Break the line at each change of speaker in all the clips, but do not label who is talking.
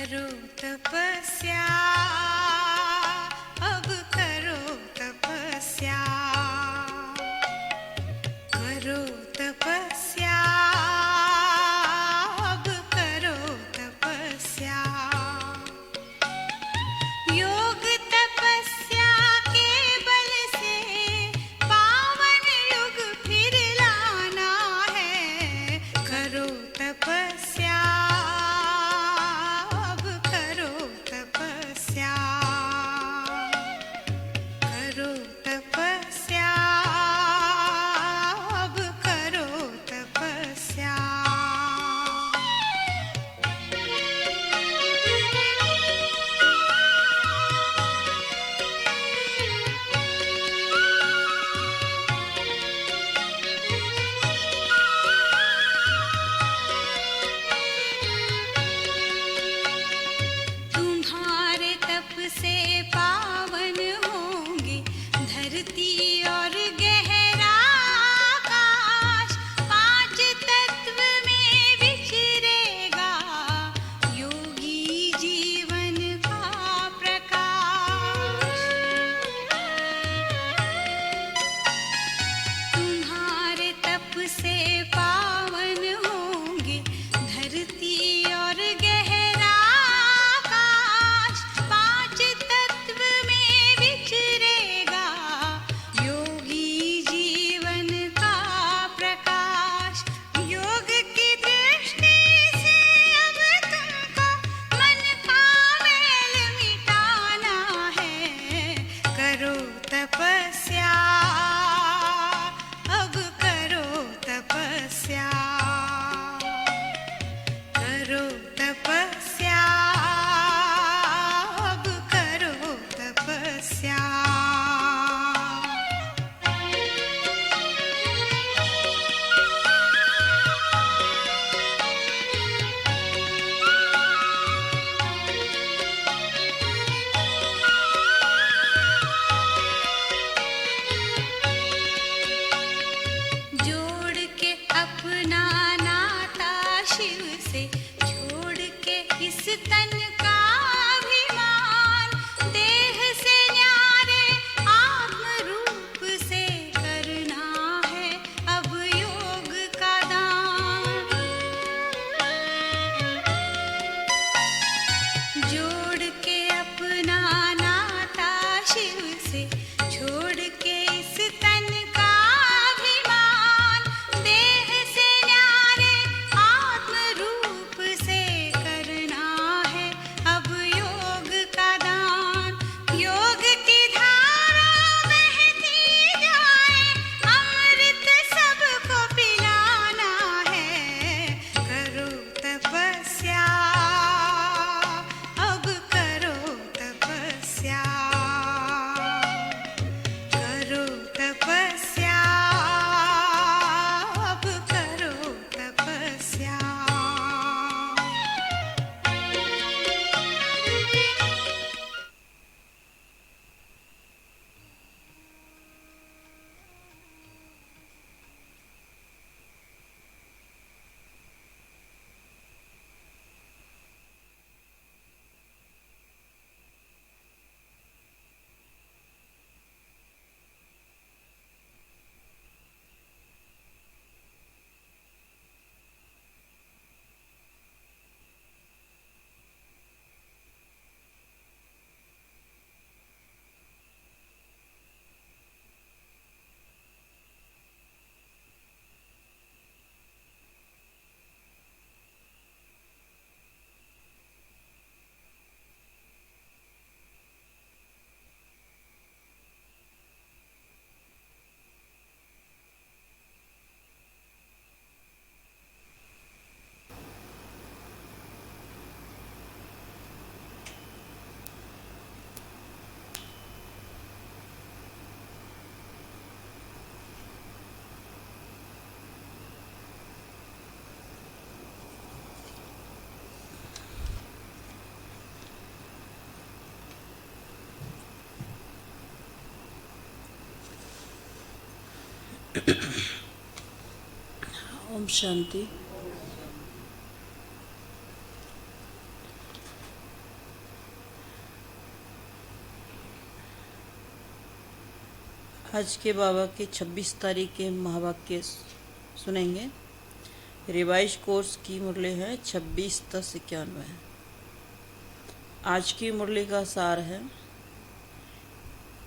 करो तपस्या, अब करो तपस्या, करो तपस्या, अब करो तपस्या। योग तपस्या के बल से पावन युग फिर लाना है। करो तपस्या, अब करो तपस्या, करो तपस्या, अब करो तपस्या। तुम्हारे तप से पावन होंगे धरती और गहरा आकाश। पांच तत्व में विचरेगा योगी जीवन का प्रकाश। तुम्हारे तप से पावन होंगे धरती और गहरा आकाश। पांच तत्व में विचरेगा योगी जीवन का प्रकाश। योग की दृष्टि से अब तुमको मन का मैल मिटाना है। करो तपस्या, अब करो तपस्या, करो तपस्या, अब करो तपस्या। जोड़ के अपना नाता शिव से, छोड़ के इस तन का अभिमान। देह से न्यारे आत्म रूप से करना है अब योग का दान। जोड़ के अपना नाता शिव से, छोड़ के इस तन का अभिमान। देह से न्यारे आत्म रूप से करना है अब योग का दान। योग की धारा बहती जाए, अमृत सबको पिलाना है। करो तपस्या, अब करो तपस्या, करो तपस्या, अब करो तपस्या।
ओम शांति। आज के बाबा के 26 तारीख के महावाक्य सुनेंगे। रिवाइज कोर्स की मुरली है 26-10-91। आज की मुरली का सार है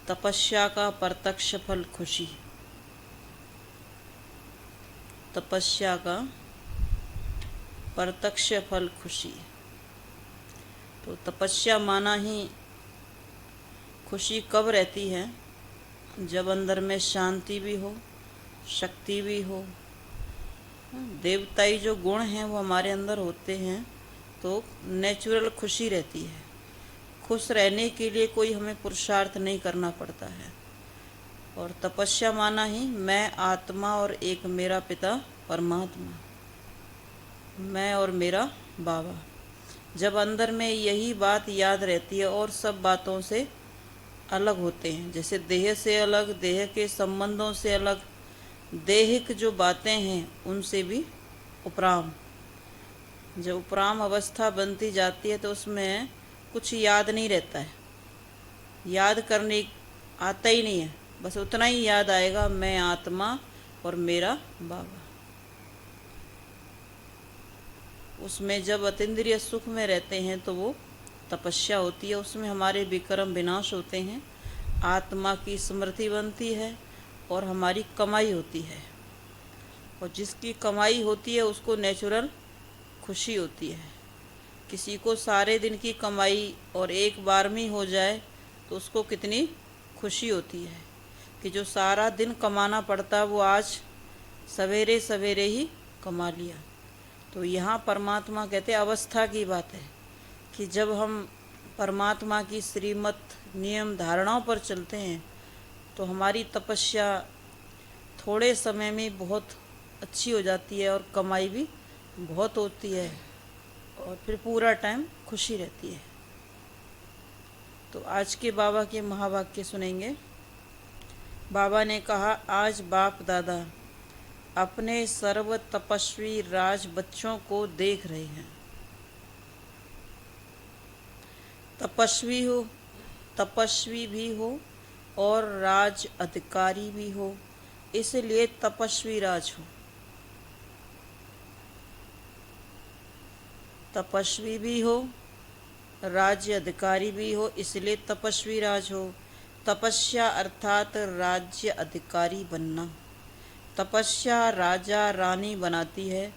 तपस्या का प्रत्यक्ष फल खुशी। तपस्या का प्रत्यक्ष फल खुशी। तो तपस्या माना ही खुशी कब रहती है? जब अंदर में शांति भी हो, शक्ति भी हो, देवताई जो गुण हैं वो हमारे अंदर होते हैं, तो नेचुरल खुशी रहती है। खुश रहने के लिए कोई हमें पुरुषार्थ नहीं करना पड़ता है। और तपस्या माना ही मैं आत्मा और एक मेरा पिता परमात्मा, मैं और मेरा बाबा। जब अंदर में यही बात याद रहती है और सब बातों से अलग होते हैं, जैसे देह से अलग, देह के संबंधों से अलग, देहिक जो बातें हैं उनसे भी उपराम। जब उपराम अवस्था बनती जाती है तो उसमें कुछ याद नहीं रहता है, याद करने आता ही नहीं है, बस उतना ही याद आएगा मैं आत्मा और मेरा बाबा। उसमें जब अतीन्द्रिय सुख में रहते हैं तो वो तपस्या होती है। उसमें हमारे विक्रम विनाश होते हैं, आत्मा की स्मृति बनती है और हमारी कमाई होती है। और जिसकी कमाई होती है उसको नेचुरल खुशी होती है। किसी को सारे दिन की कमाई और एक बार में हो जाए तो उसको कितनी खुशी होती है कि जो सारा दिन कमाना पड़ता वो आज सवेरे सवेरे ही कमा लिया। तो यहाँ परमात्मा कहते अवस्था की बात है कि जब हम परमात्मा की श्रीमत नियम धारणाओं पर चलते हैं तो हमारी तपस्या थोड़े समय में बहुत अच्छी हो जाती है और कमाई भी बहुत होती है और फिर पूरा टाइम खुशी रहती है। तो आज के बाबा के महावाक्य सुनेंगे। बाबा ने कहा, आज बाप दादा अपने सर्व तपस्वी राज बच्चों को देख रहे हैं। तपस्वी भी हो और राज अधिकारी भी हो, इसलिए तपस्वी राज हो। तपस्वी भी हो, राज्य अधिकारी भी हो, इसलिए तपस्वी राज हो। तपस्या अर्थात राज्य अधिकारी बनना। तपस्या राजा रानी बनाती है,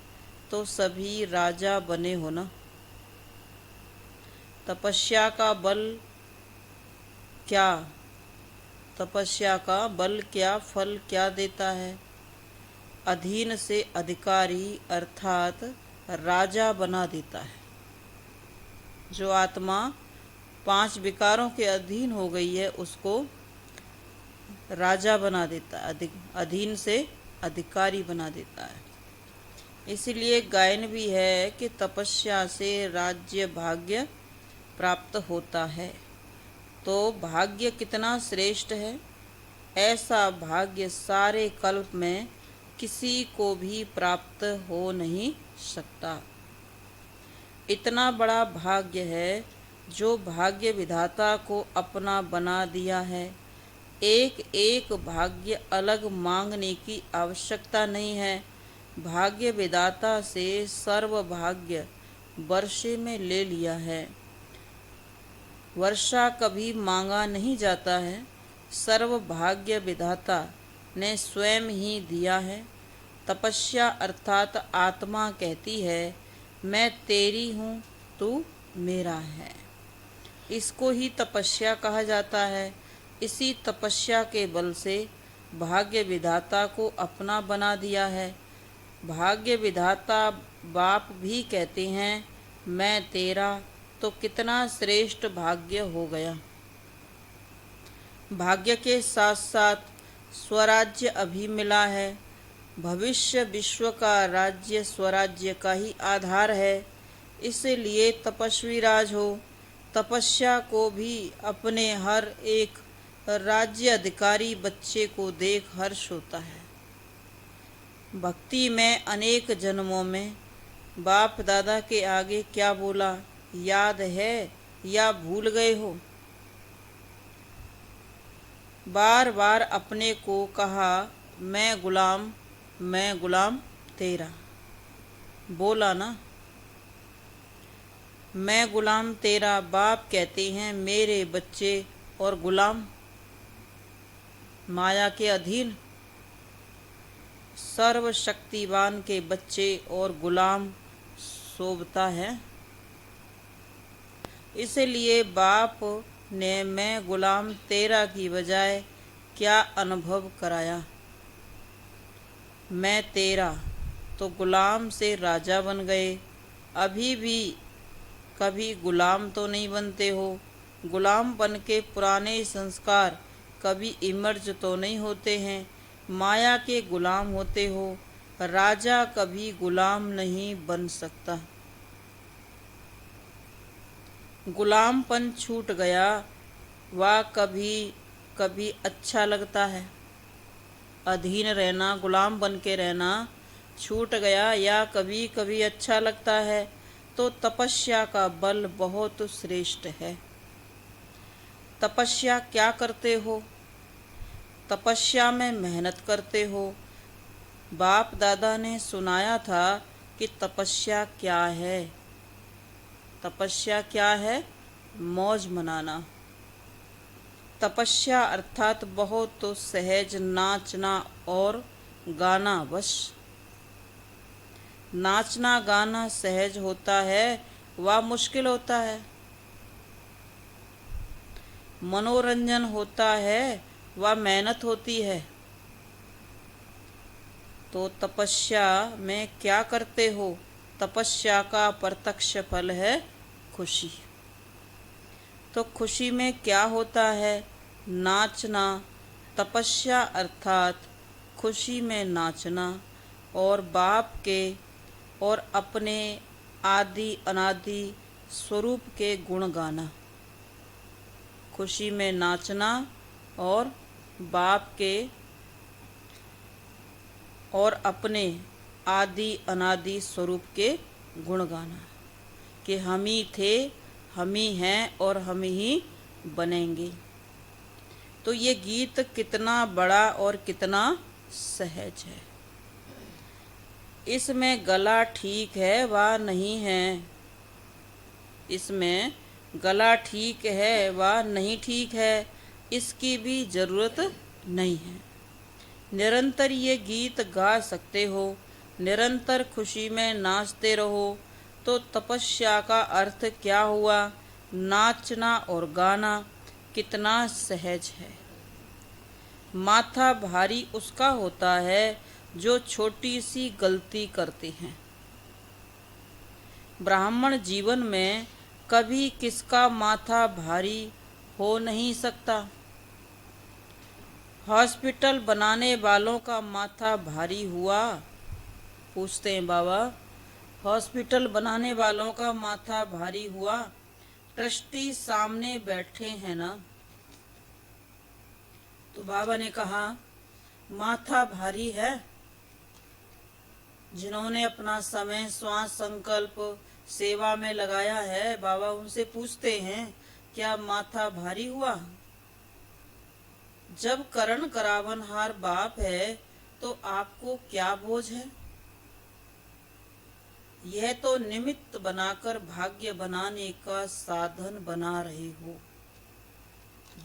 तो सभी राजा बने हो ना। तपस्या का बल क्या? तपस्या का बल क्या, फल क्या देता है? अधीन से अधिकारी अर्थात राजा बना देता है। जो आत्मा 5 विकारों के अधीन हो गई है उसको राजा बना देता है, अधीन से अधिकारी बना देता है। इसलिए गायन भी है कि तपस्या से राज्य भाग्य प्राप्त होता है। तो भाग्य कितना श्रेष्ठ है, ऐसा भाग्य सारे कल्प में किसी को भी प्राप्त हो नहीं सकता। इतना बड़ा भाग्य है जो भाग्य विधाता को अपना बना दिया है। एक एक भाग्य अलग मांगने की आवश्यकता नहीं है। भाग्य विधाता से सर्व भाग्य वर्षे में ले लिया है। वर्षा कभी मांगा नहीं जाता है, सर्व भाग्य विधाता ने स्वयं ही दिया है। तपस्या अर्थात आत्मा कहती है मैं तेरी हूँ, तू मेरा है। इसको ही तपस्या कहा जाता है। इसी तपस्या के बल से भाग्य विधाता को अपना बना दिया है। भाग्य विधाता बाप भी कहते हैं मैं तेरा, तो कितना श्रेष्ठ भाग्य हो गया। भाग्य के साथ साथ स्वराज्य अभी मिला है। भविष्य विश्व का राज्य स्वराज्य का ही आधार है। इसलिए तपस्वी राज हो। तपस्या को भी अपने हर एक राज्य अधिकारी बच्चे को देख हर्ष होता है। भक्ति में अनेक जन्मों में बाप दादा के आगे क्या बोला याद है या भूल गए हो? बार बार अपने को कहा, मैं गुलाम तेरा। बोला ना, मैं गुलाम तेरा। बाप कहते हैं मेरे बच्चे और गुलाम, माया के अधीन। सर्वशक्तिवान के बच्चे और गुलाम शोभता है। इसलिए बाप ने मैं गुलाम तेरा की बजाय क्या अनुभव कराया, मैं तेरा। तो गुलाम से राजा बन गए। अभी भी कभी गुलाम तो नहीं बनते हो। गुलाम बन के पुराने संस्कार कभी इमर्ज तो नहीं होते हैं। माया के गुलाम होते हो। राजा कभी गुलाम नहीं बन सकता। गुलामपन छूट गया, वह कभी कभी अच्छा लगता है। अधीन रहना, गुलाम बन के रहना छूट गया या कभी कभी अच्छा लगता है, तो तपस्या का बल बहुत श्रेष्ठ है। तपस्या क्या करते हो? तपस्या में मेहनत करते हो। बाप दादा ने सुनाया था कि तपस्या क्या है। तपस्या क्या है? मौज मनाना। तपस्या अर्थात बहुत सहज नाचना और गाना। बस नाचना गाना सहज होता है, वह मुश्किल होता है। मनोरंजन होता है, वह मेहनत होती है। तो तपस्या में क्या करते हो? तपस्या का प्रत्यक्ष फल है खुशी। तो खुशी में क्या होता है? नाचना। तपस्या अर्थात खुशी में नाचना और बाप के और अपने आदि अनादि स्वरूप के गुण गाना। खुशी में नाचना और बाप के और अपने आदि अनादि स्वरूप के गुण गाना कि हम ही थे, हम ही हैं और हम ही बनेंगे। तो ये गीत कितना बड़ा और कितना सहज है। इसमें गला ठीक है व नहीं है, इसमें गला ठीक है व नहीं ठीक है, इसकी भी ज़रूरत नहीं है। निरंतर ये गीत गा सकते हो, निरंतर खुशी में नाचते रहो। तो तपस्या का अर्थ क्या हुआ? नाचना और गाना कितना सहज है। माथा भारी उसका होता है जो छोटी सी गलती करते हैं। ब्राह्मण जीवन में कभी किसका माथा भारी हो नहीं सकता। हॉस्पिटल बनाने वालों का माथा भारी हुआ? पूछते हैं बाबा, हॉस्पिटल बनाने वालों का माथा भारी हुआ? ट्रस्टी सामने बैठे हैं ना। तो बाबा ने कहा माथा भारी है। जिन्होंने अपना समय श्वास संकल्प सेवा में लगाया है, बाबा उनसे पूछते हैं क्या माथा भारी हुआ? जब करण करावनहार बाप है तो आपको क्या बोझ है? यह तो निमित्त बनाकर भाग्य बनाने का साधन बना रहे हो।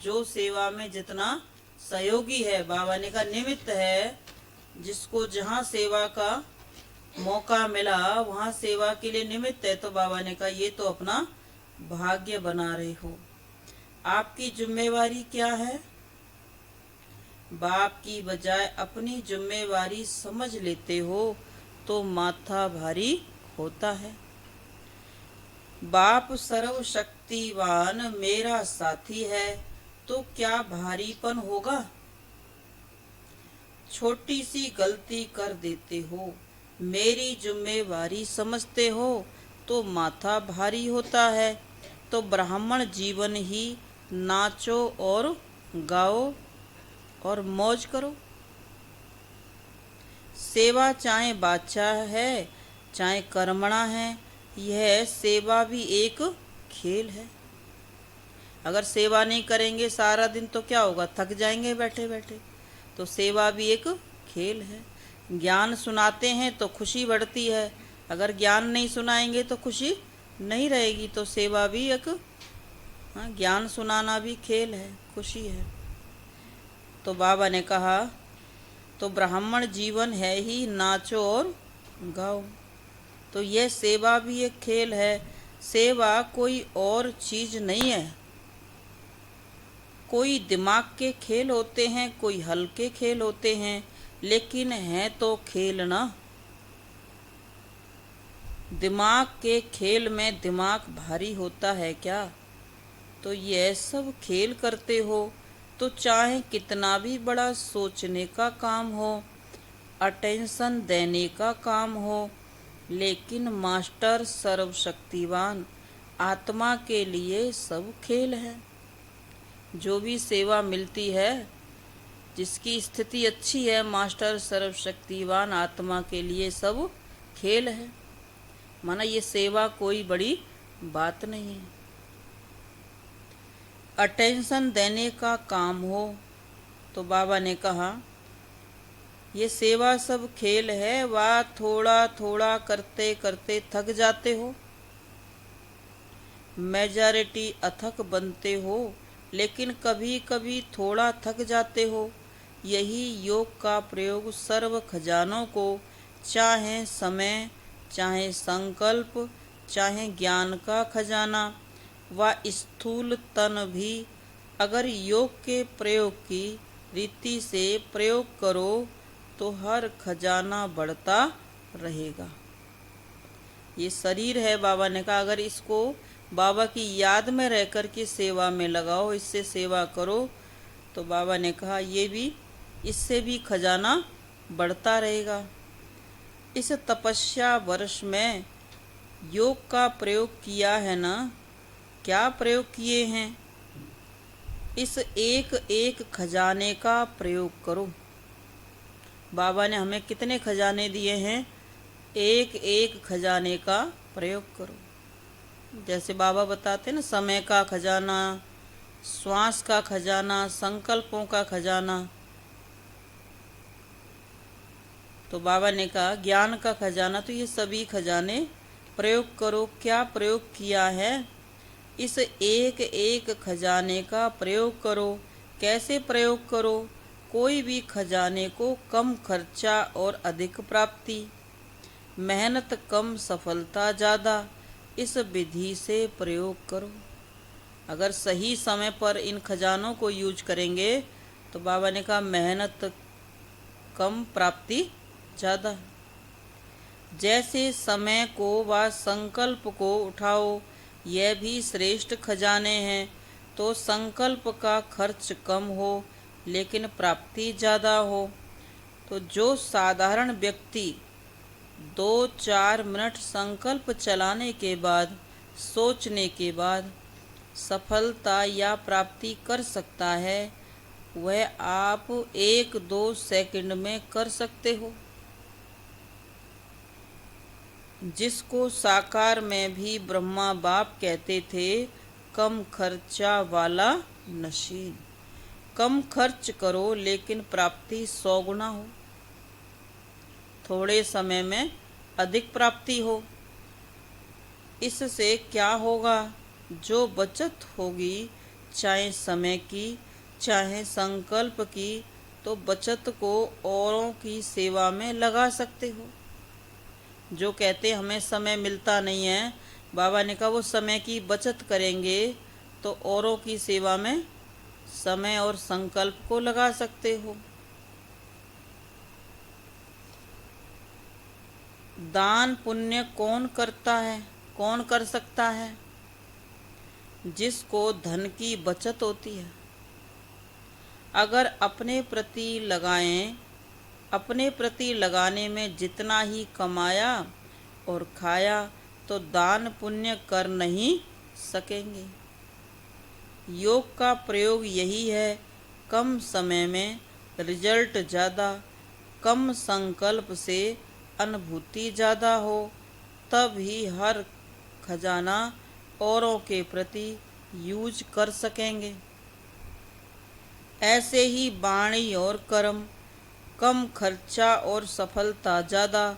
जो सेवा में जितना सहयोगी है, बाबा ने कहा निमित्त है, जिसको जहाँ सेवा का मौका मिला वहाँ सेवा के लिए निमित्त है। तो बाबा ने कहा ये तो अपना भाग्य बना रहे हो। आपकी जिम्मेवारी क्या है? बाप की बजाय अपनी जिम्मेवारी समझ लेते हो तो माथा भारी होता है। बाप सर्वशक्तिवान मेरा साथी है तो क्या भारीपन होगा? छोटी सी गलती कर देते हो, मेरी जिम्मेवारी समझते हो तो माथा भारी होता है। तो ब्राह्मण जीवन ही नाचो और गाओ और मौज करो। सेवा चाहे बादशाह है चाहे कर्मणा है, यह सेवा भी एक खेल है। अगर सेवा नहीं करेंगे सारा दिन तो क्या होगा, थक जाएंगे बैठे बैठे। तो सेवा भी एक खेल है। ज्ञान सुनाते हैं तो खुशी बढ़ती है, अगर ज्ञान नहीं सुनाएंगे तो खुशी नहीं रहेगी। तो सेवा भी एक, हाँ, ज्ञान सुनाना भी खेल है, खुशी है। तो बाबा ने कहा तो ब्राह्मण जीवन है ही नाचो और गाओ। तो यह सेवा भी एक खेल है। सेवा कोई और चीज नहीं है। कोई दिमाग के खेल होते हैं, कोई हल्के खेल होते हैं, लेकिन है तो खेल ना। दिमाग के खेल में दिमाग भारी होता है क्या? तो यह सब खेल करते हो तो चाहे कितना भी बड़ा सोचने का काम हो, अटेंशन देने का काम हो, लेकिन मास्टर सर्वशक्तिवान आत्मा के लिए सब खेल है। जो भी सेवा मिलती है, जिसकी स्थिति अच्छी है, मास्टर सर्वशक्तिवान आत्मा के लिए सब खेल है। माना ये सेवा कोई बड़ी बात नहीं है। अटेंशन देने का काम हो तो बाबा ने कहा ये सेवा सब खेल है। वह थोड़ा थोड़ा करते करते थक जाते हो, मेजॉरिटी अथक बनते हो, लेकिन कभी कभी थोड़ा थक जाते हो। यही योग का प्रयोग सर्व खजानों को, चाहे समय, चाहे संकल्प, चाहे ज्ञान का खजाना व स्थूल तन भी, अगर योग के प्रयोग की रीति से प्रयोग करो तो हर खजाना बढ़ता रहेगा। ये शरीर है, बाबा ने कहा अगर इसको बाबा की याद में रहकर के सेवा में लगाओ, इससे सेवा करो, तो बाबा ने कहा ये भी, इससे भी खजाना बढ़ता रहेगा। इस तपस्या वर्ष में योग का प्रयोग किया है ना, क्या प्रयोग किए हैं? इस एक एक खजाने का प्रयोग करो। बाबा ने हमें कितने खजाने दिए हैं? एक एक खजाने का प्रयोग करो। जैसे बाबा बताते ना, समय का खजाना, श्वास का खजाना, संकल्पों का खजाना। तो बाबा ने कहा ज्ञान का खजाना, तो ये सभी खजाने प्रयोग करो। क्या प्रयोग किया है? इस एक एक खजाने का प्रयोग करो। कैसे प्रयोग करो? कोई भी खजाने को कम खर्चा और अधिक प्राप्ति, मेहनत कम सफलता ज़्यादा, इस विधि से प्रयोग करो। अगर सही समय पर इन खजानों को यूज करेंगे तो बाबा ने कहा मेहनत कम प्राप्ति ज़्यादा। जैसे समय को व संकल्प को उठाओ, यह भी श्रेष्ठ खजाने हैं। तो संकल्प का खर्च कम हो लेकिन प्राप्ति ज़्यादा हो। तो जो साधारण व्यक्ति 2-4 मिनट संकल्प चलाने के बाद, सोचने के बाद सफलता या प्राप्ति कर सकता है, वह आप 1-2 सेकंड में कर सकते हो। जिसको साकार में भी ब्रह्मा बाप कहते थे, कम खर्चा वाला नशीन। कम खर्च करो लेकिन प्राप्ति 100 गुना हो, थोड़े समय में अधिक प्राप्ति हो। इससे क्या होगा? जो बचत होगी, चाहे समय की, चाहे संकल्प की, तो बचत को औरों की सेवा में लगा सकते हो। जो कहते हमें समय मिलता नहीं है, बाबा ने कहा वो समय की बचत करेंगे तो औरों की सेवा में समय और संकल्प को लगा सकते हो। दान पुण्य कौन करता है? कौन कर सकता है? जिसको धन की बचत होती है। अगर अपने प्रति लगाएं, अपने प्रति लगाने में जितना ही कमाया और खाया तो दान पुण्य कर नहीं सकेंगे। योग का प्रयोग यही है, कम समय में रिजल्ट ज़्यादा, कम संकल्प से अनुभूति ज़्यादा हो, तब ही हर खजाना औरों के प्रति यूज कर सकेंगे। ऐसे ही वाणी और कर्म, कम खर्चा और सफलता ज़्यादा,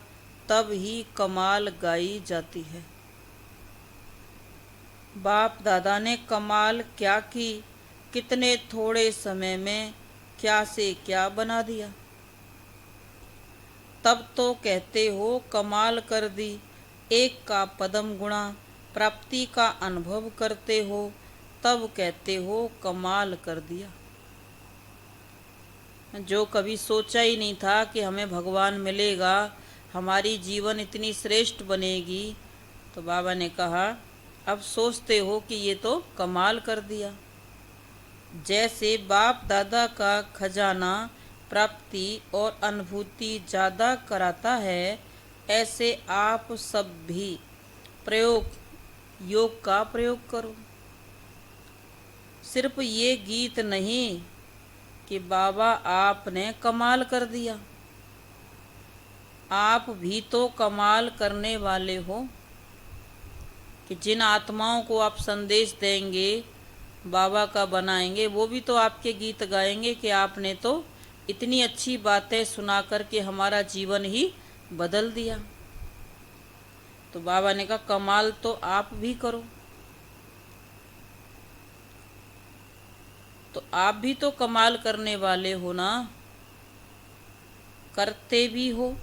तब ही कमाल गाई जाती है। बाप दादा ने कमाल क्या की, कितने थोड़े समय में क्या से क्या बना दिया। तब तो कहते हो कमाल कर दी, एक का पदम गुणा, प्राप्ति का अनुभव करते हो, तब कहते हो कमाल कर दिया। जो कभी सोचा ही नहीं था कि हमें भगवान मिलेगा, हमारी जीवन इतनी श्रेष्ठ बनेगी, तो बाबा ने कहा अब सोचते हो कि ये तो कमाल कर दिया। जैसे बाप दादा का खजाना प्राप्ति और अनुभूति ज़्यादा कराता है, ऐसे आप सब भी योग का प्रयोग करो। सिर्फ ये गीत नहीं कि बाबा आपने कमाल कर दिया, आप भी तो कमाल करने वाले हो कि जिन आत्माओं को आप संदेश देंगे, बाबा का बनाएंगे, वो भी तो आपके गीत गाएंगे कि आपने तो इतनी अच्छी बातें सुना करके हमारा जीवन ही बदल दिया। तो बाबा ने कहा कमाल तो आप भी करो। तो आप भी तो कमाल करने वाले हो ना, करते भी हो।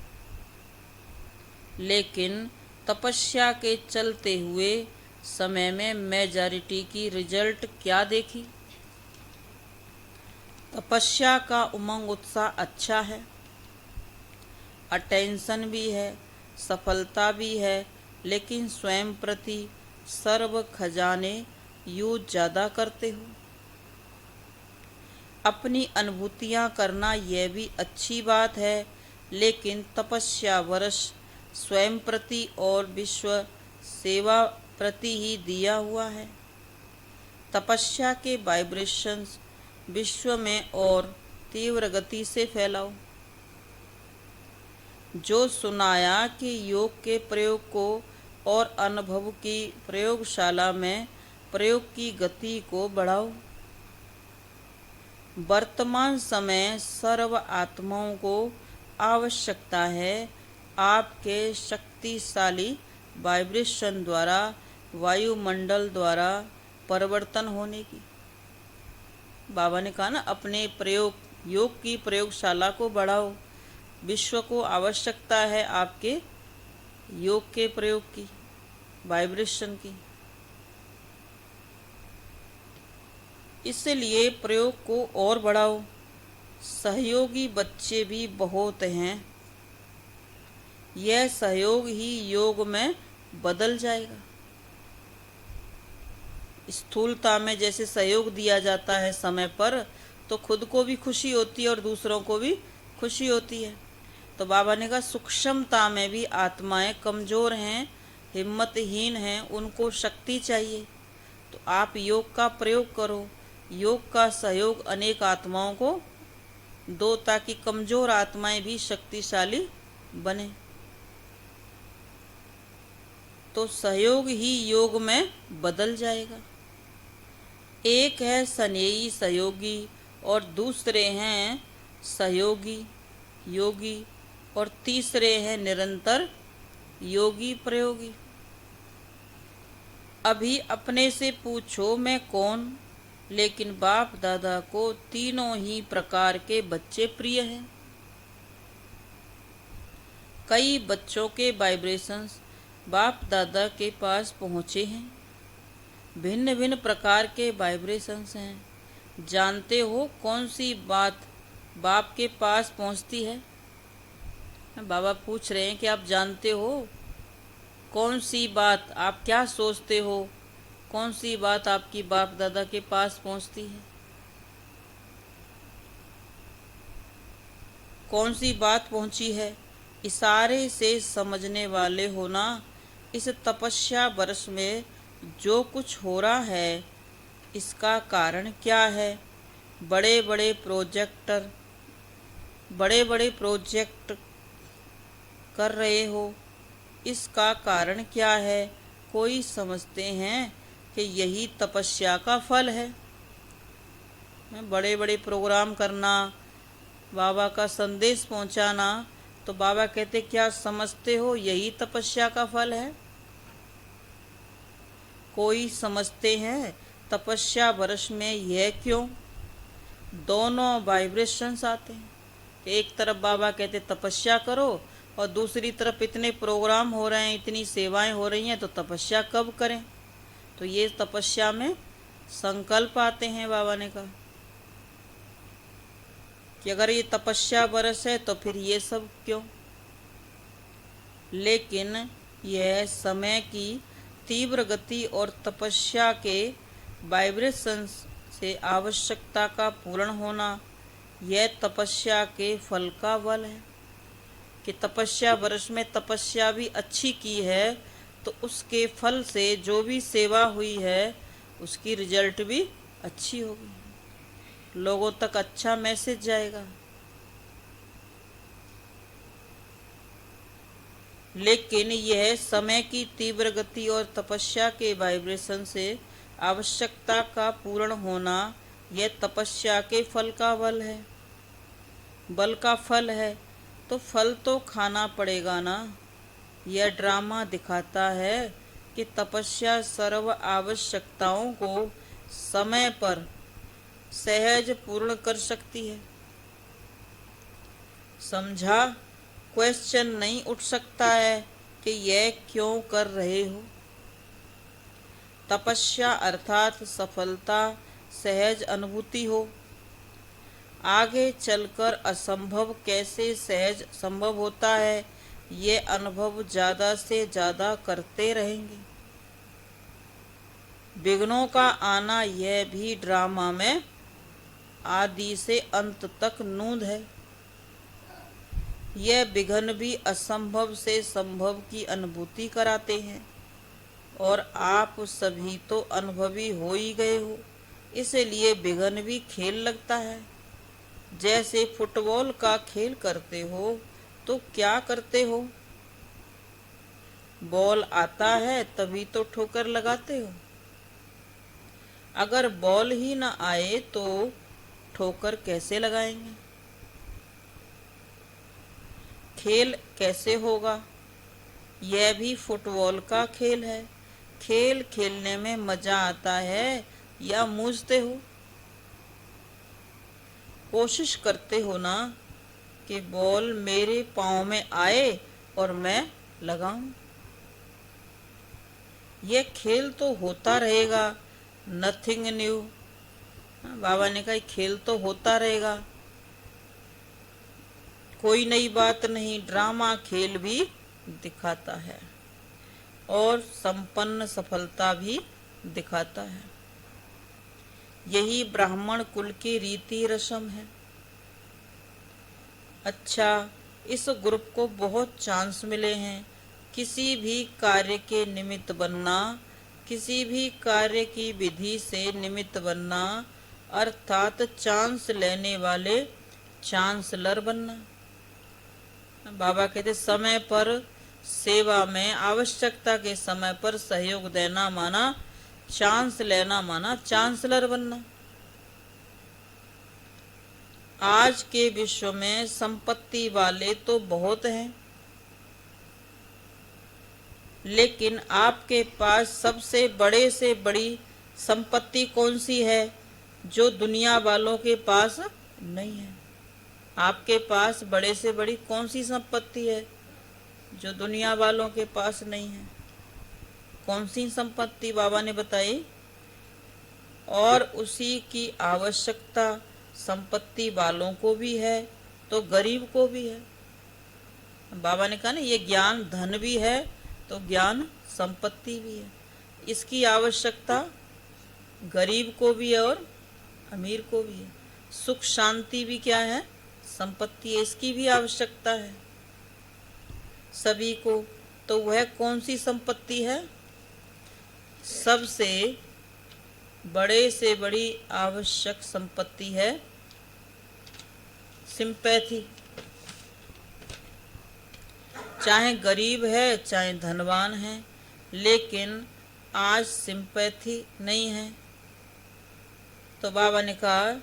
लेकिन तपस्या के चलते हुए समय में मेजॉरिटी की रिजल्ट क्या देखी। तपस्या का उमंग उत्साह अच्छा है, अटेंशन भी है, सफलता भी है, लेकिन स्वयं प्रति सर्व खजाने यूज ज़्यादा करते हो। अपनी अनुभूतियाँ करना यह भी अच्छी बात है, लेकिन तपस्या वर्ष स्वयं प्रति और विश्व सेवा प्रति ही दिया हुआ है। तपस्या के वाइब्रेशंस विश्व में और तीव्र गति से फैलाओ। जो सुनाया कि योग के प्रयोग को और अनुभव की प्रयोगशाला में प्रयोग की गति को बढ़ाओ। वर्तमान समय सर्व आत्माओं को आवश्यकता है आपके शक्तिशाली वाइब्रेशन द्वारा वायुमंडल द्वारा परिवर्तन होने की। बाबा ने कहा ना, अपने योग की प्रयोगशाला को बढ़ाओ। विश्व को आवश्यकता है आपके योग के प्रयोग की, वाइब्रेशन की। इसलिए प्रयोग को और बढ़ाओ। सहयोगी बच्चे भी बहुत हैं, यह सहयोग ही योग में बदल जाएगा। स्थूलता में जैसे सहयोग दिया जाता है समय पर, तो खुद को भी खुशी होती है और दूसरों को भी खुशी होती है। तो बाबा ने कहा सूक्ष्मता में भी आत्माएं कमज़ोर हैं, हिम्मतहीन हैं, उनको शक्ति चाहिए। तो आप योग का प्रयोग करो, योग का सहयोग अनेक आत्माओं को दो, ताकि कमज़ोर आत्माएं भी शक्तिशाली बने। तो सहयोग ही योग में बदल जाएगा। एक है स्नेही सहयोगी और दूसरे हैं सहयोगी योगी और तीसरे हैं निरंतर योगी प्रयोगी। अभी अपने से पूछो मैं कौन, लेकिन बाप दादा को तीनों ही प्रकार के बच्चे प्रिय हैं। कई बच्चों के वाइब्रेशंस बाप दादा के पास पहुँचे हैं, भिन्न भिन्न प्रकार के वाइब्रेशंस हैं। जानते हो कौन सी बात बाप के पास पहुँचती है? बाबा पूछ रहे हैं कि आप जानते हो कौन सी बात, आप क्या सोचते हो, कौन सी बात आपकी बाप दादा के पास पहुँचती है? कौन सी बात पहुँची है? इशारे से समझने वाले होना। इस तपस्या वर्ष में जो कुछ हो रहा है, इसका कारण क्या है? बड़े बड़े प्रोजेक्ट कर रहे हो, इसका कारण क्या है? कोई समझते हैं कि यही तपस्या का फल है। बड़े बड़े प्रोग्राम करना, बाबा का संदेश पहुंचाना, तो बाबा कहते क्या समझते हो यही तपस्या का फल है? कोई समझते हैं तपस्या वर्ष में यह क्यों? दोनों वाइब्रेशंस आते हैं। एक तरफ बाबा कहते तपस्या करो, और दूसरी तरफ इतने प्रोग्राम हो रहे हैं, इतनी सेवाएं हो रही हैं, तो तपस्या कब करें? तो ये तपस्या में संकल्प आते हैं। बाबा ने कहा कि अगर ये तपस्या वर्ष है तो फिर ये सब क्यों? लेकिन यह समय की तीव्र गति और तपस्या के वाइब्रेशंस से आवश्यकता का पूर्ण होना, यह तपस्या के फल का बल है। कि तपस्या वर्ष में तपस्या भी अच्छी की है तो उसके फल से जो भी सेवा हुई है उसकी रिजल्ट भी अच्छी होगी, लोगों तक अच्छा मैसेज जाएगा। लेकिन यह समय की तीव्र गति और तपस्या के वाइब्रेशन से आवश्यकता का पूर्ण होना, यह तपस्या के फल का बल है, बल का फल है। तो फल तो खाना पड़ेगा ना। यह ड्रामा दिखाता है कि तपस्या सर्व आवश्यकताओं को समय पर सहज पूर्ण कर सकती है। समझा? क्वेश्चन नहीं उठ सकता है कि यह क्यों कर रहे हो। तपस्या अर्थात सफलता, सहज अनुभूति हो। आगे चलकर असंभव कैसे सहज संभव होता है, ये अनुभव ज्यादा से ज्यादा करते रहेंगे। विघ्नों का आना यह भी ड्रामा में आदि से अंत तक नूंद है। यह विघ्न भी असंभव से संभव की अनुभूति कराते हैं, और आप सभी तो अनुभवी हो ही गए हो, इसलिए विघ्न भी खेल लगता है। जैसे फुटबॉल का खेल करते हो तो क्या करते हो? बॉल आता है तभी तो ठोकर लगाते हो। अगर बॉल ही ना आए तो ठोकर कैसे लगाएंगे? खेल कैसे होगा? यह भी फुटबॉल का खेल है। खेल खेलने में मजा आता है या मूझते हो? कोशिश करते हो ना कि बॉल मेरे पाँव में आए और मैं लगाऊं। ये खेल तो होता रहेगा, नथिंग न्यू। बाबा ने कहा खेल तो होता रहेगा, कोई नई बात नहीं। ड्रामा खेल भी दिखाता है और संपन्न सफलता भी दिखाता है। यही ब्राह्मण कुल की रीति रस्म है। अच्छा, इस ग्रुप को बहुत चांस मिले हैं किसी भी कार्य के निमित्त बनना, किसी भी कार्य की विधि से निमित्त बनना, अर्थात चांस लेने वाले चांसलर बनना। बाबा कहते समय पर सेवा में आवश्यकता के समय पर सहयोग देना माना चांस लेना, माना चांसलर बनना। आज के विश्व में संपत्ति वाले तो बहुत हैं, लेकिन आपके पास सबसे बड़े से बड़ी संपत्ति कौन सी है जो दुनिया वालों के पास नहीं है? आपके पास बड़े से बड़ी कौन सी संपत्ति है जो दुनिया वालों के पास नहीं है? कौन सी संपत्ति बाबा ने बताई? और उसी की आवश्यकता संपत्ति वालों को भी है तो गरीब को भी है। बाबा ने कहा ना, ये ज्ञान धन भी है तो ज्ञान संपत्ति भी है। इसकी आवश्यकता गरीब को भी है और अमीर को भी है। सुख शांति भी क्या है? संपत्ति है, इसकी भी आवश्यकता है सभी को। तो वह कौन सी संपत्ति है? सबसे बड़े से बड़ी आवश्यक संपत्ति है सिंपैथी। चाहे गरीब है चाहे धनवान है, लेकिन आज सिंपैथी नहीं है। तो बाबा ने कहा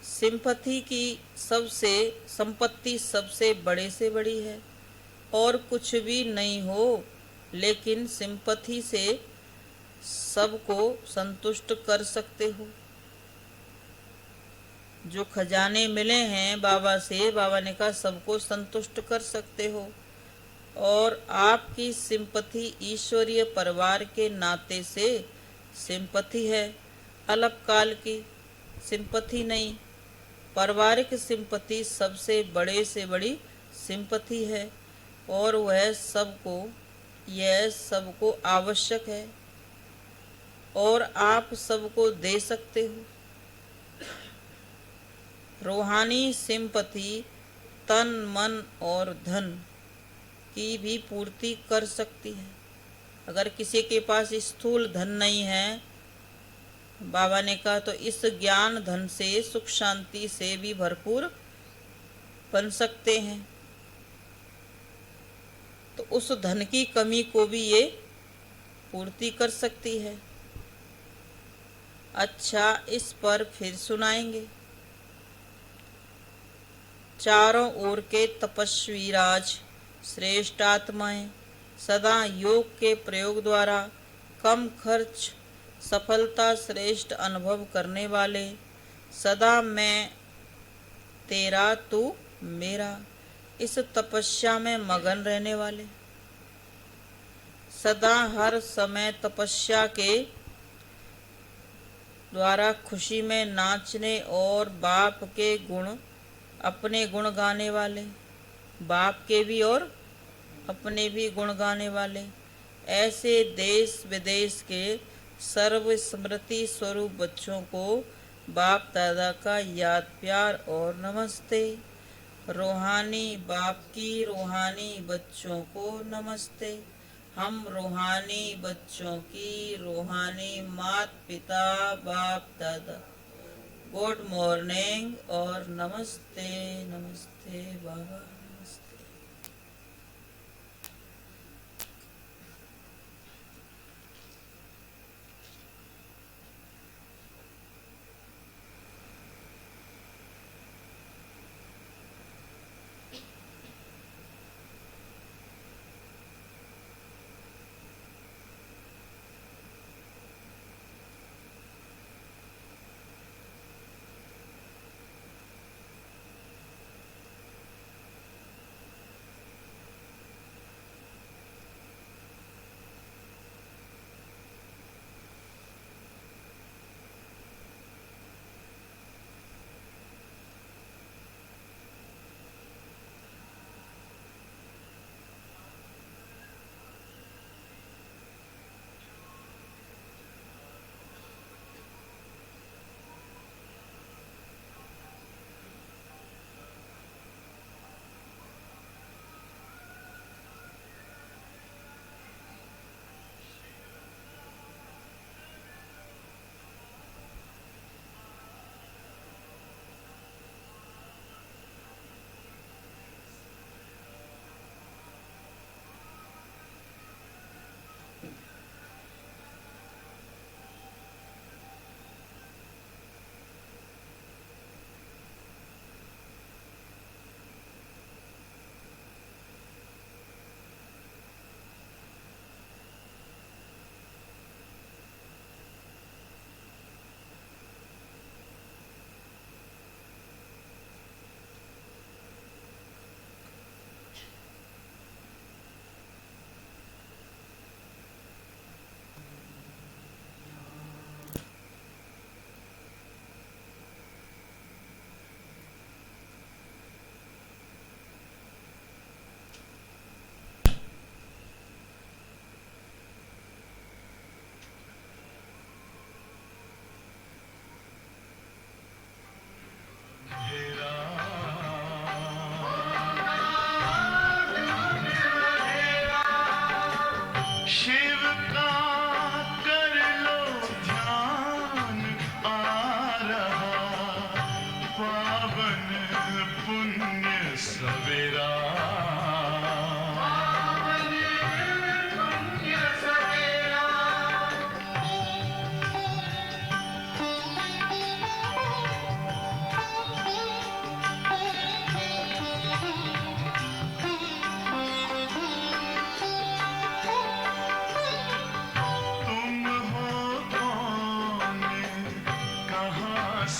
सिंपैथी की सबसे संपत्ति सबसे बड़े से बड़ी है, और कुछ भी नहीं हो, लेकिन सिंपैथी से सबको संतुष्ट कर सकते हो। जो खजाने मिले हैं बाबा से, बाबा ने कहा सबको संतुष्ट कर सकते हो। और आपकी सिंपैथी ईश्वरीय परिवार के नाते से सिंपैथी है, अल्पकाल की सिंपैथी नहीं। पारिवारिक सिंपैथी सबसे बड़े से बड़ी सिंपैथी है, और यह सबको आवश्यक है, और आप सबको दे सकते हो। रूहानी सिंपैथी तन मन और धन की भी पूर्ति कर सकती है। अगर किसी के पास स्थूल धन नहीं है, बाबा ने कहा, तो इस ज्ञान धन से सुख शांति से भी भरपूर बन सकते हैं। तो उस धन की कमी को भी ये पूर्ति कर सकती है। अच्छा, इस पर फिर सुनाएंगे। चारों ओर के तपस्वी राज, श्रेष्ठ आत्माएं, सदा योग के प्रयोग द्वारा कम खर्च सफलता श्रेष्ठ अनुभव करने वाले, सदा मैं तेरा तू मेरा इस तपस्या में मगन रहने वाले, सदा हर समय तपस्या के द्वारा खुशी में नाचने और बाप के गुण अपने गुण गाने वाले, बाप के भी और अपने भी गुण गाने वाले, ऐसे देश विदेश के सर्व स्मृति स्वरूप बच्चों को बाप दादा का याद प्यार और नमस्ते। रूहानी बाप की रूहानी बच्चों को नमस्ते। हम रूहानी बच्चों की रूहानी माता पिता बाप दादा गुड मॉर्निंग और नमस्ते नमस्ते बाबा नमस्ते।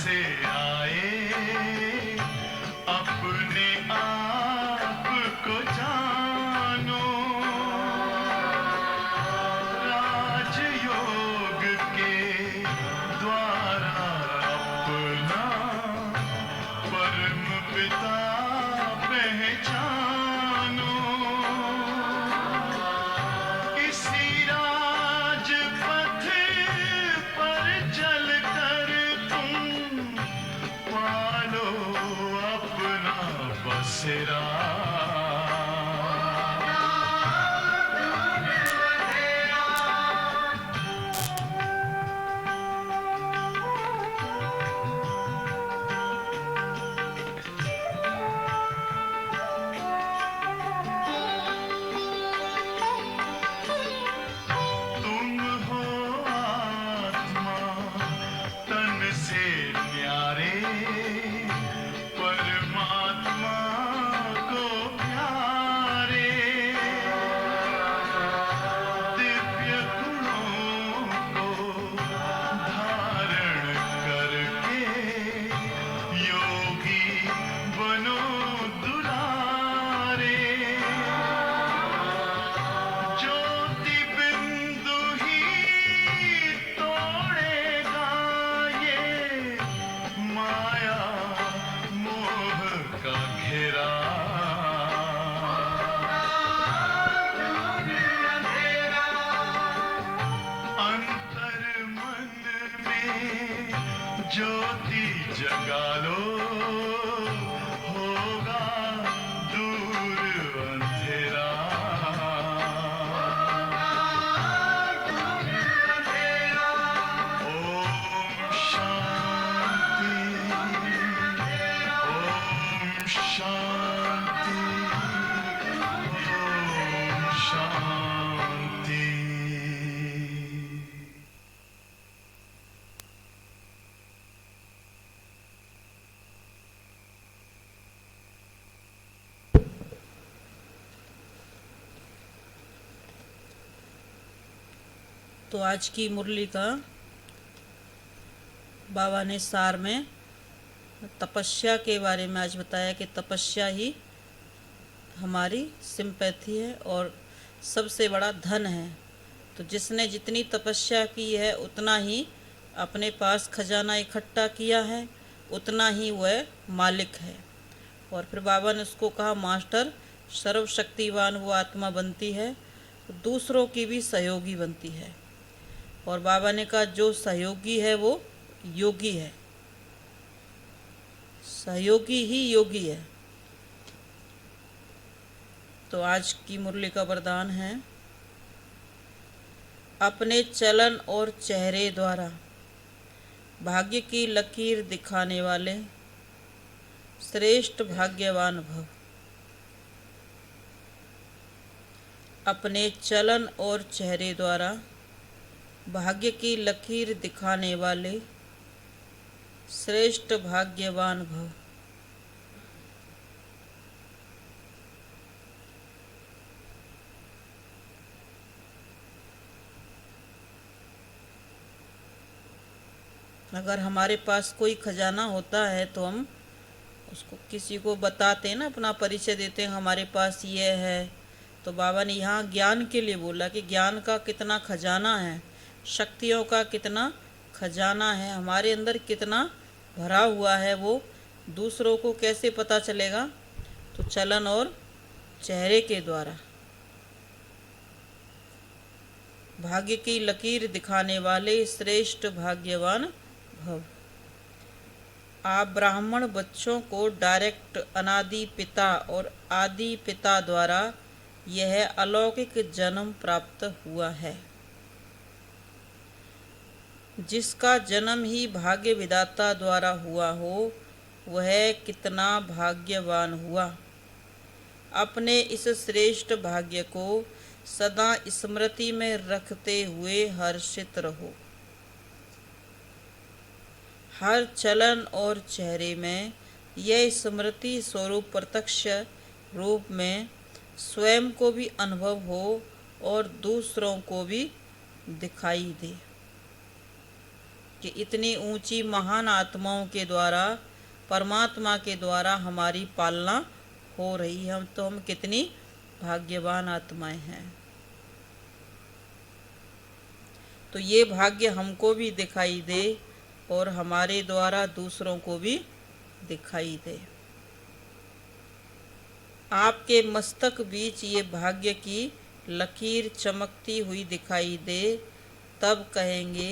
से आए अपने आप को जानो राजयोग के द्वारा अपना परम पिता पहचानो इसी राजपथ पर चलकर तुम पालो अपना बसेरा तुम हो आत्मा तन से न्यारे परमात्मा को प्यारे दिव्य गुणों को धारण करके योगी बनो दुलारे ज्योति बिंदु ही तोड़ेगा ये माया मोह का घेरा अंतर मन में ज्योति जगा लो होगा दूर अंधेरा ओम शांति ओम शांति ओम शांति।
तो आज की मुरली का बाबा ने सार में तपस्या के बारे में आज बताया कि तपस्या ही हमारी सिंपैथी है और सबसे बड़ा धन है। तो जिसने जितनी तपस्या की है उतना ही अपने पास खजाना इकट्ठा किया है, उतना ही वह मालिक है। और फिर बाबा ने उसको कहा, मास्टर सर्वशक्तिवान वो आत्मा बनती है, दूसरों की भी सहयोगी बनती है। और बाबा ने कहा जो सहयोगी है वो योगी है, सहयोगी ही योगी है। तो आज की मुरली का वरदान है, अपने चलन और चेहरे द्वारा भाग्य की लकीर दिखाने वाले श्रेष्ठ भाग्यवान भव। अपने चलन और चेहरे द्वारा भाग्य की लकीर दिखाने वाले श्रेष्ठ भाग्यवान भव। अगर हमारे पास कोई खजाना होता है तो हम उसको किसी को बताते हैं ना, अपना परिचय देते हैं, हमारे पास ये है। तो बाबा ने यहाँ ज्ञान के लिए बोला कि ज्ञान का कितना खजाना है, शक्तियों का कितना खजाना है, हमारे अंदर कितना भरा हुआ है, वो दूसरों को कैसे पता चलेगा? तो चलन और चेहरे के द्वारा। भाग्य की लकीर दिखाने वाले श्रेष्ठ भाग्यवान भव। आप ब्राह्मण बच्चों को डायरेक्ट अनादि पिता और आदि पिता द्वारा यह अलौकिक जन्म प्राप्त हुआ है, जिसका जन्म ही भाग्य विधाता द्वारा हुआ हो, वह कितना भाग्यवान हुआ। अपने इस श्रेष्ठ भाग्य को सदा स्मृति में रखते हुए हर्षित रहो। हर चलन और चेहरे में यह स्मृति स्वरूप प्रत्यक्ष रूप में स्वयं को भी अनुभव हो और दूसरों को भी दिखाई दे कि इतनी ऊंची महान आत्माओं के द्वारा, परमात्मा के द्वारा हमारी पालना हो रही है। हम कितनी भाग्यवान आत्माएं हैं। तो ये भाग्य हमको भी दिखाई दे और हमारे द्वारा दूसरों को भी दिखाई दे। आपके मस्तक बीच ये भाग्य की लकीर चमकती हुई दिखाई दे, तब कहेंगे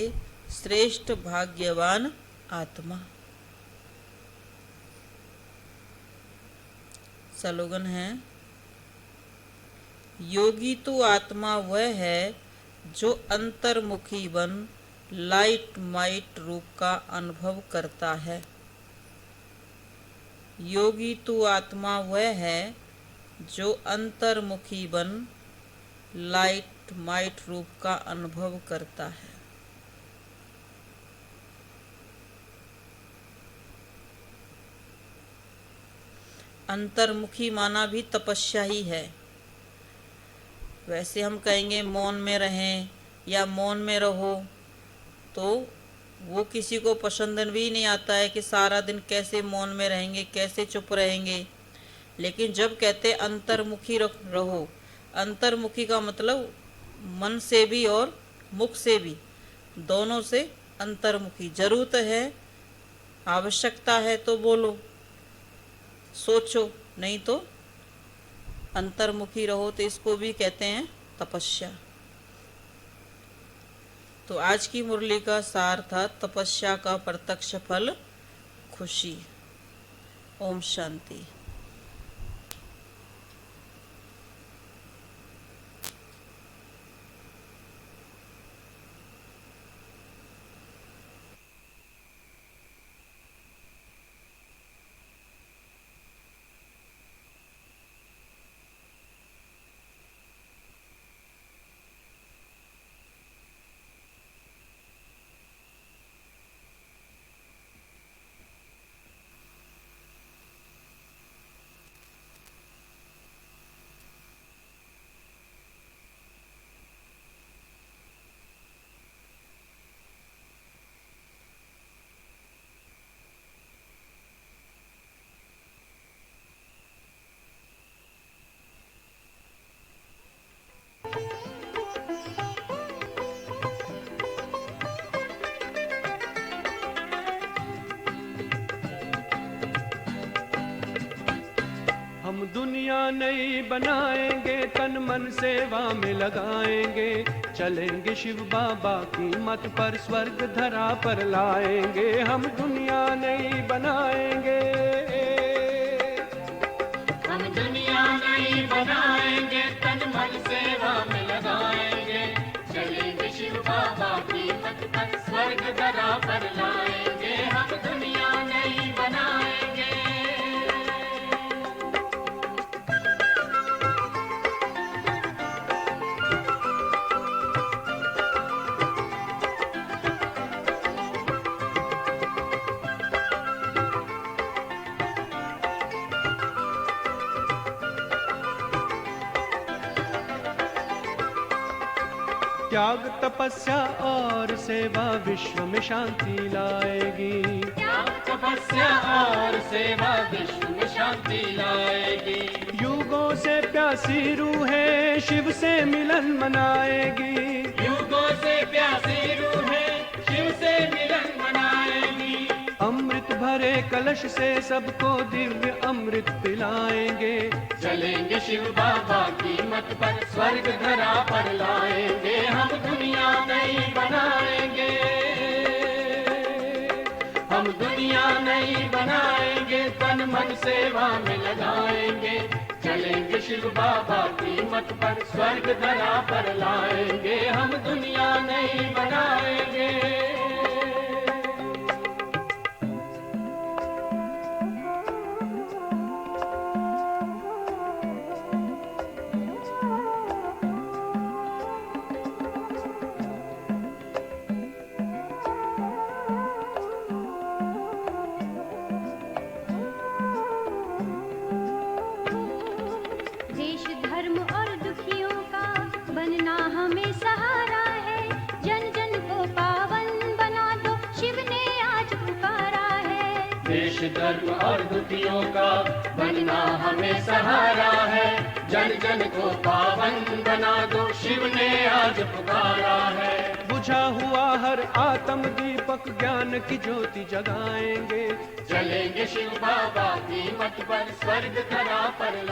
श्रेष्ठ भाग्यवान आत्मा। स्लोगन है, योगी तो आत्मा वह है जो अंतर्मुखी बन लाइट माइट रूप का अनुभव करता है। योगी तो आत्मा वह है जो अंतर्मुखी बन लाइट माइट रूप का अनुभव करता है। अंतर्मुखी माना भी तपस्या ही है। वैसे हम कहेंगे मौन में रहें या मौन में रहो, तो वो किसी को पसंद भी नहीं आता है कि सारा दिन कैसे मौन में रहेंगे, कैसे चुप रहेंगे। लेकिन जब कहते अंतर्मुखी रहो, अंतर्मुखी का मतलब मन से भी और मुख से भी, दोनों से अंतर्मुखी। जरूरत है, आवश्यकता है तो बोलो, सोचो, नहीं तो अंतर्मुखी रहो। तो इसको भी कहते हैं तपस्या। तो आज की मुरली का सार था तपस्या का प्रत्यक्ष फल खुशी। ओम शांति।
हम दुनिया नई बनाएंगे, तन मन सेवा में लगाएंगे, चलेंगे शिव बाबा की मत पर, स्वर्ग धरा पर लाएंगे। हम दुनिया नई बनाएंगे,
हम दुनिया नई बनाएंगे, तन मन सेवा में लगाएंगे, चलेंगे शिव बाबा की मत पर, स्वर्ग धरा पर लाएंगे। हम दुनिया नई बनाएंगे।
त्याग तपस्या और सेवा विश्व में शांति लाएगी।
त्याग तपस्या और सेवा विश्व में शांति लाएगी।
युगों से प्यासी रूह है, शिव से मिलन मनाएगी।
युगों से प्यासी रूह है, शिव से मिलन मनाएगी।
अमृत भरे कलश से सबको दिव्य अमृत पिलाएंगे,
चलेंगे शिव बाबा की मत पर, स्वर्ग धरा पर लाएंगे। हम दुनिया नई बनाएंगे, हम दुनिया नई बनाएंगे, तन मन सेवा में लगाएंगे, चलेंगे शिव बाबा की मत पर, स्वर्ग धरा पर लाएंगे। हम दुनिया नई बनाएंगे।
देश धर्म और दुखियों का बनना हमें सहारा है, जन जन को पावन
देश धर्म और दुखियों का बनना हमें सहारा है। जन जन को पावन बना दो, शिव ने आज पुकारा है।
बुझा हुआ हर आत्म दीपक ज्ञान की ज्योति जगाएंगे।
चलेंगे शिव बाबा की मत पर, स्वर्ग धरा पर